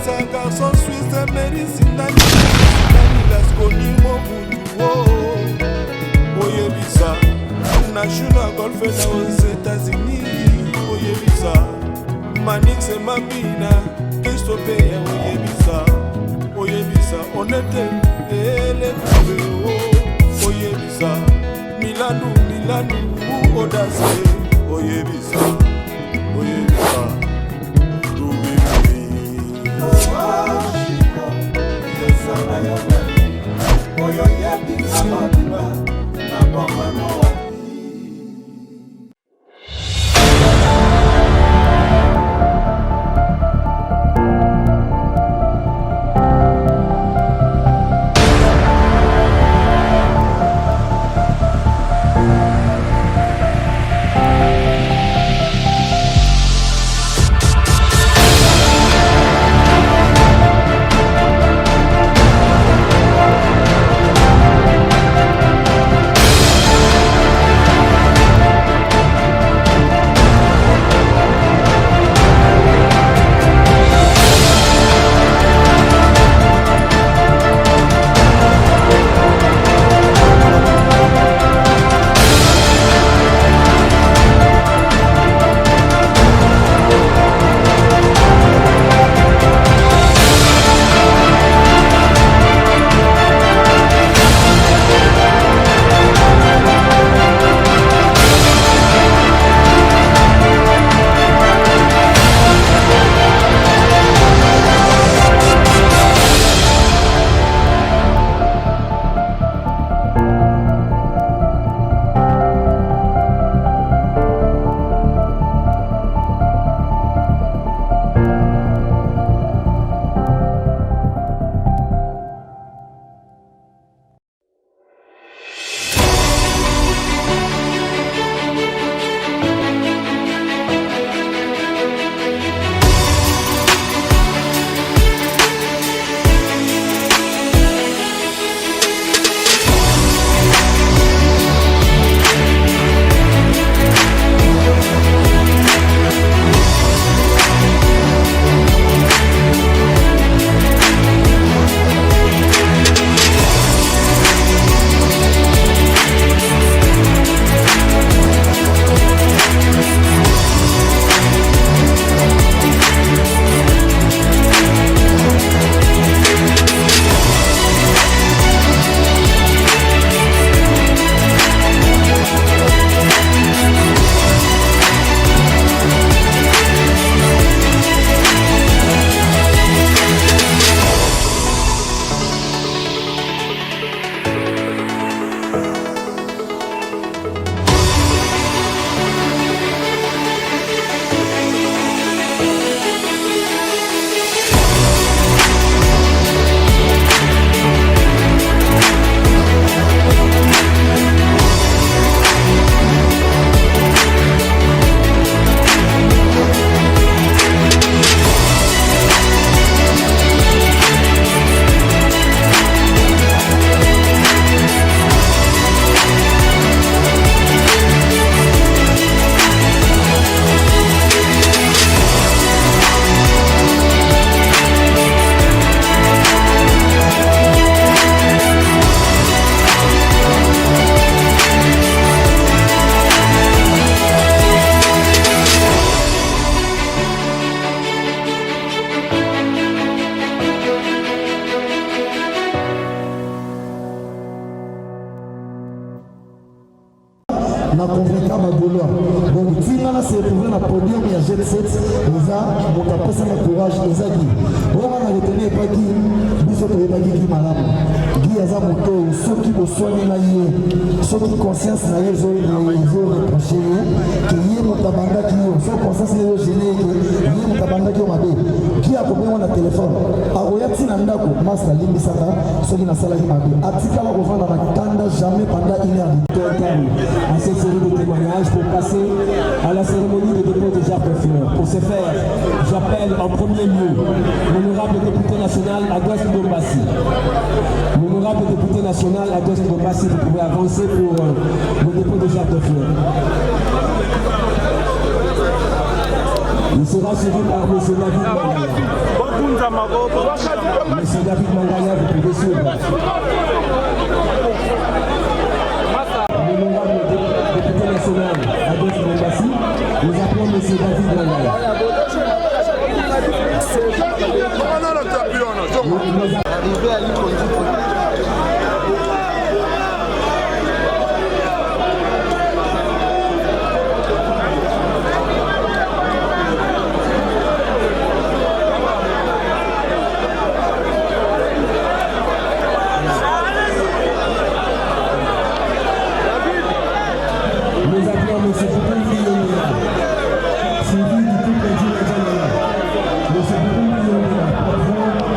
c'est un garçon suisse, médecine Lasconi Mobutu. Oyebisa, National Golf aux États-Unis. Oyebisa, Manix et Mabina, Christophe Oyebisa. Oyebisa, on était les Oyebisa, Milanou, Audace. Oyebisa, Oyebisa. na convaincre Baboula. Donc, si on a se retrouvé dans le podium, il y a G7, on a passé le courage, on a retenu pas qui, nous sommes pas qui malade. Qui a moto, ceux qui me soignent là, ceux qui conscience là, ils ont reproché, qui y est mon tabanda qui ont, ceux conscience là, ils ont mon tabanda qui ont mabé. Qui a coupé mon téléphone? Aroyati Nandako, Master Limbisaka, ceux qui n'a pas la mabé. Atika va rejoindre la tanda jamais pendant une heure. À cette série de témoignages pour passer à la cérémonie de dépôt des arbres de fleurs. Pour ce faire, j'appelle en premier lieu l'honorable député national Augustin Bombassi. L'honorable député national Augustin Bombassi, vous pouvez avancer pour le dépôt des arbres de fleurs. Il sera suivi par M. David Mangala. Monsieur David Mangaya, vous pouvez suivre. L'honorable député national Adolphe Mombassi, nous appelons Monsieur David Mangaya. Nous appelons M. Foucault Millionnaire, suivi du couple Djinadjanala. M. Foucault Millionnaire, patron de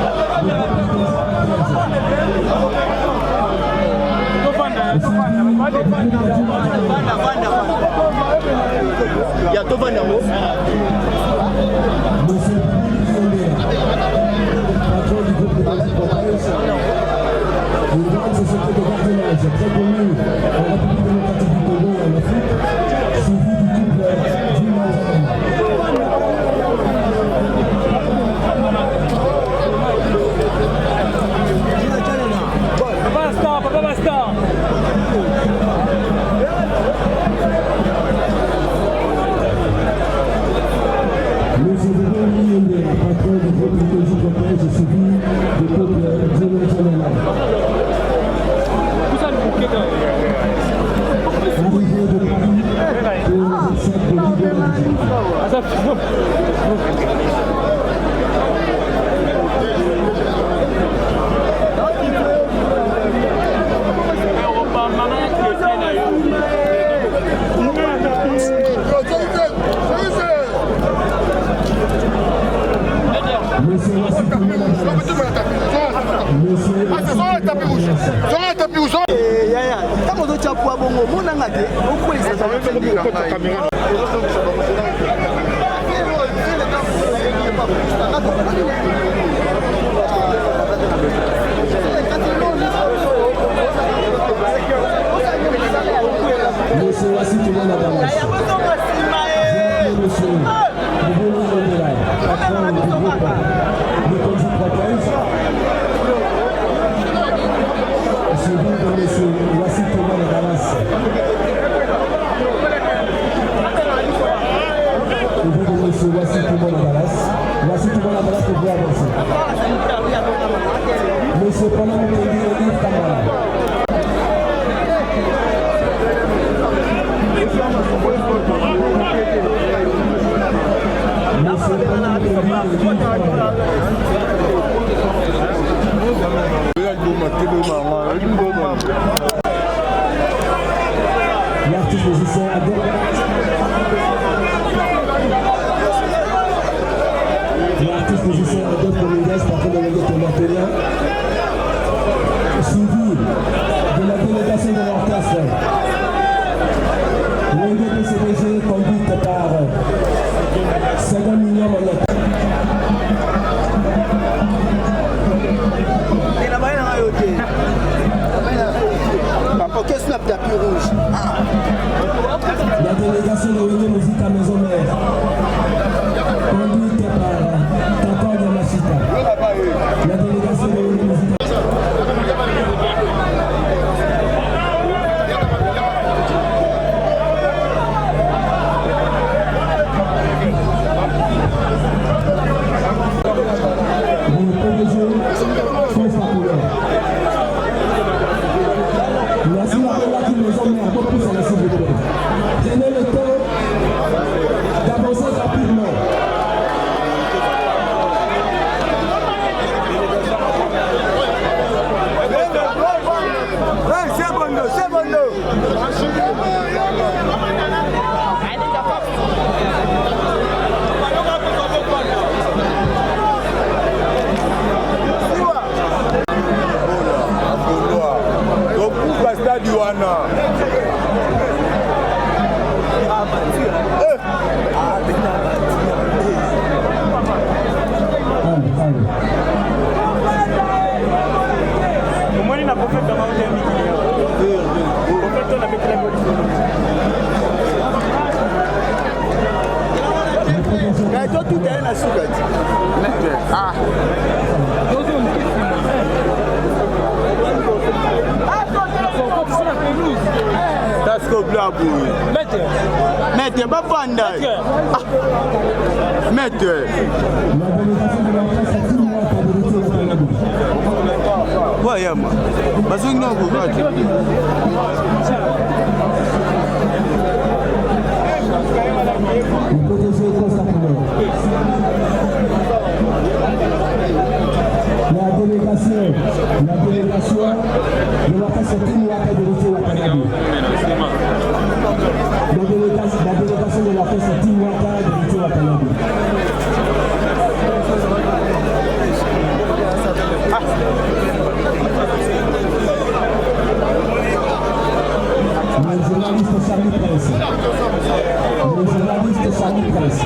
une grande société de gardiennage très connue en République démocratique du Congo et en Afrique, suivi du couple Djinadjanala. Papa Basta. Monsieur Foucault Millionnaire, patron du groupe Liturgie Cortège, suivi du couple Djinadjanala. Arrivé de Paris pour les obsèques de libération. Monsieur Wassi tout le monde à Damas. Monsieur, patron du groupe Liturgie Cortège, suivi de monsieur Wassi Thomas de Damas. Suivi de monsieur Wassi Thomas de Damas. Wassi Thomas de Damas pour vous avancer. Monsieur Panam Kendi Yves Kamara. L'artiste musicien Adolphe. L'artiste musicien Adolphe Dominguez, patron de l'Église Tombatonia, suivi de la délégation de l'orchestre. L'ONG-PCDG conduite par 50 millions de Orchestre Snap Tapis Rouge. La délégation de l'ONG Musique à Maison Mère, conduite par Takor Yamashita. La délégation de l'ONG Musique prenez le temps d'avancer rapidement. C'est bon, Ah, Tasco Blabou. Mettez, pas Fanda. Mettez. Ouais, yama. Parce que non, vous voyez. La délégation de la presse Timouaka de l'État Watanabe. La délégation de la presse Timouaka de l'État Watanabe. Le journaliste Charlie Presse. Le journaliste Charlie Presse.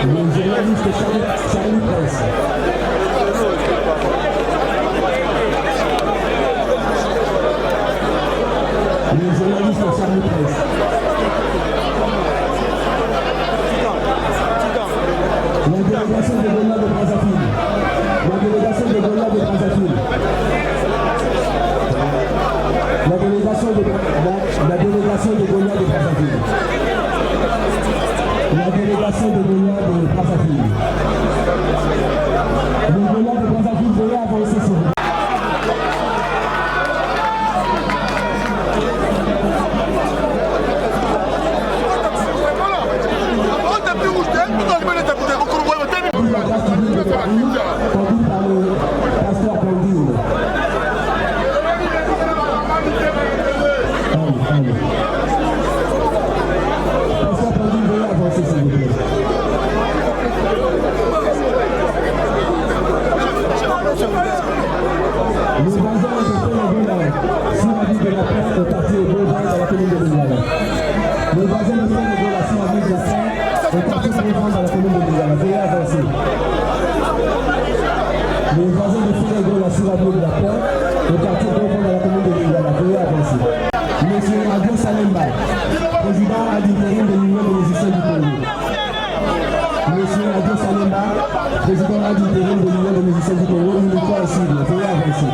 Le journaliste Charlie Presse. Le journaliste Charlie Presse. La délégation de Gola de Brazzaville. La délégation de Gola de Brazzaville. La délégation de Gola de Brazzaville. La délégation de Gola de Brazzaville. Le Gola de Brazzaville, veuillez avancer sur vous. Conduit par le pasteur Bondine. Pasteur Bondine, veuillez avancer s'il vous plaît. Le bazar est fait la Gola sur la ville de la Paix au quartier Beauvais dans la commune de Lingala. Le bazar est fait la Gola sur la ville de Saint au quartier Beauvais dans la commune de Lingala. Veuillez avancer. Les voisins de Fénégo, sur la ville de la Paix, le quartier Beauvais dans la commune de Lingala. Veuillez avancer. Monsieur Adio Salemba, président à l'intérim de l'Union des musiciens du Congo. Monsieur Adio Salemba, président à l'intérim de l'Union des musiciens du Congo, il est pas aussi. Veuillez avancer.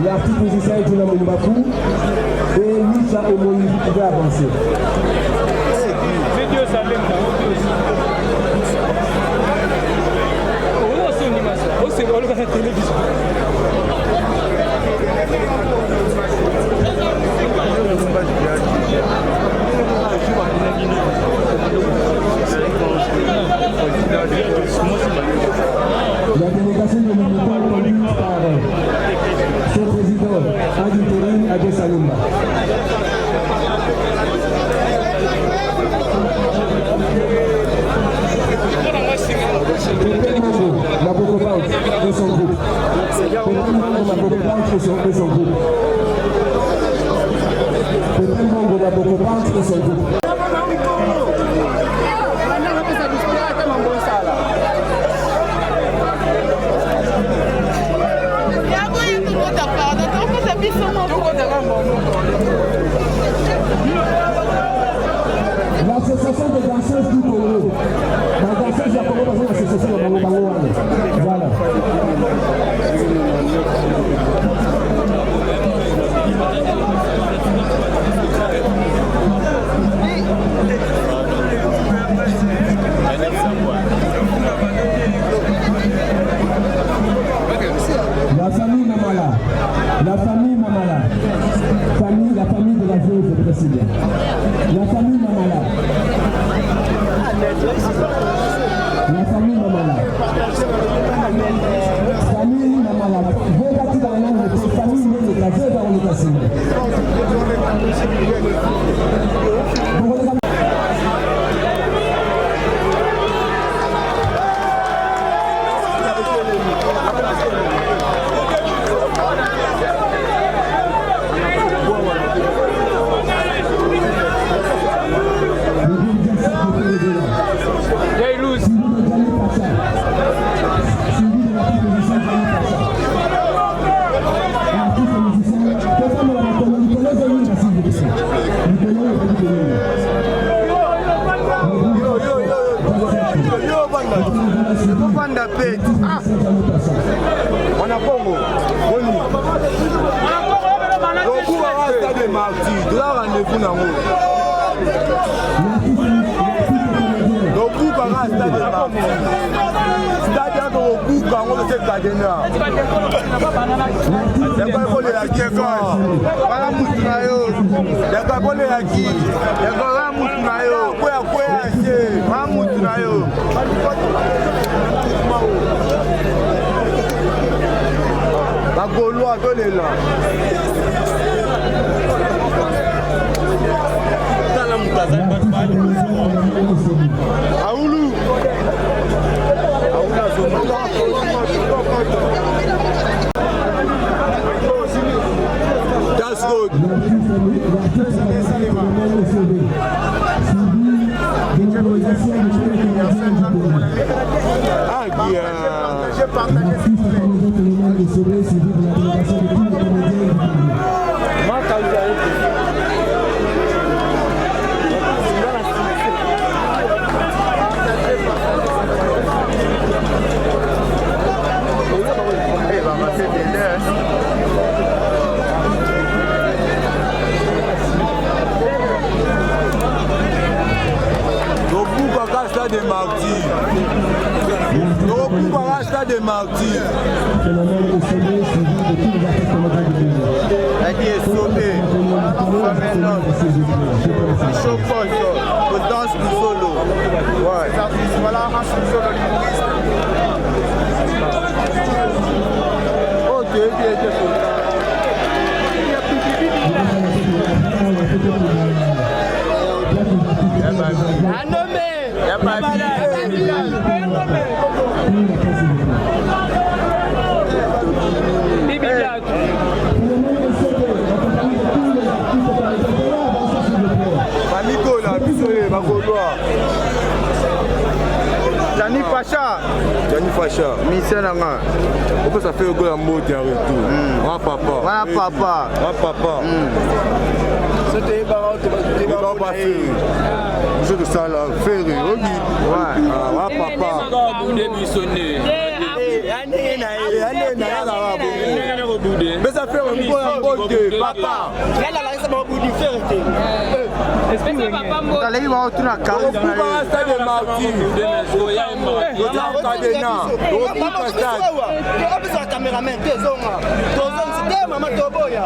L'artiste musicien est Dina Moumbakou et Lisa et Moïse, vous pouvez avancer. C'est Dieu, ça l'aime. Oh, c'est une image. Oh, c'est le la télévision. La délégation de l'Union conduite par son président, Adi Terine Adesalumba. Pépé Mongo, la Bocopante et son groupe. Pépé Mongo, la Bocopante et son groupe. Pépé Mongo, la Bocopante et son groupe. L'association des danseuses du Congo. La danseuse du Congo, c'est l'association de Bango. Voilà. La famille Mamala. La famille Mamala. La famille de la veuve de Brésil. La famille Mamala. La famille Mamala. Famille Mamala. Vous êtes dans la langue de famille de la veuve dans le Brésil. Jani Facha, mission nanga. Pourquoi ça fait au goût la mode et retour? Wa papa. Wa papa. Wa papa. C'était pas fait. Je de ça là, faire. Ouais. Wa papa. Mais ça fait un bon papa. du fer était. Allez, il va autour de la carte. On va stade de Martin. On va cadena. On va stade. On va stade caméraman. C'était maman Toboya.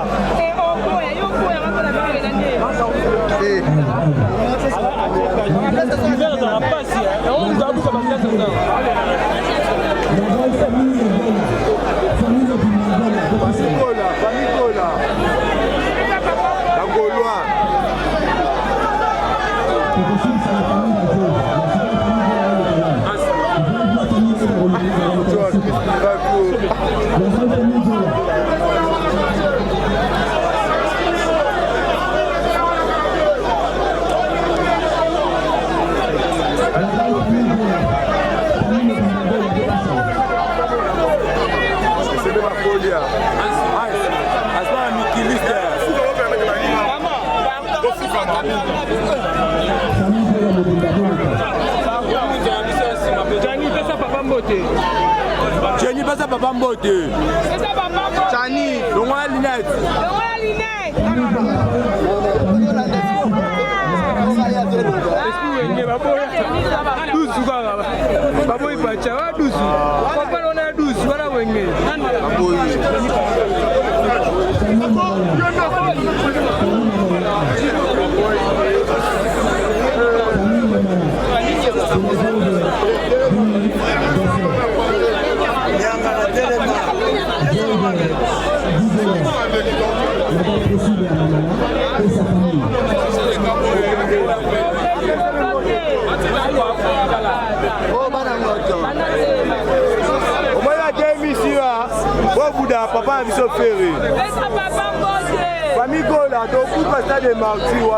Jenny passa papa mbote. Chani, donc on a lunette. Papa a vu ce ferré. Famille Gola, donc tout le stade de Marty ou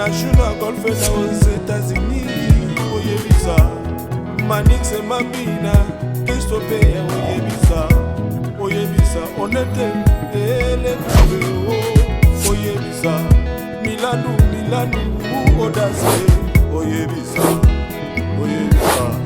National golf aux États-Unis, Oyebisa, Manix et Mabina, Christophe, Oyebisa, on était les Oyebisa, Milanou, Audace, Oyebisa, Oyebisa,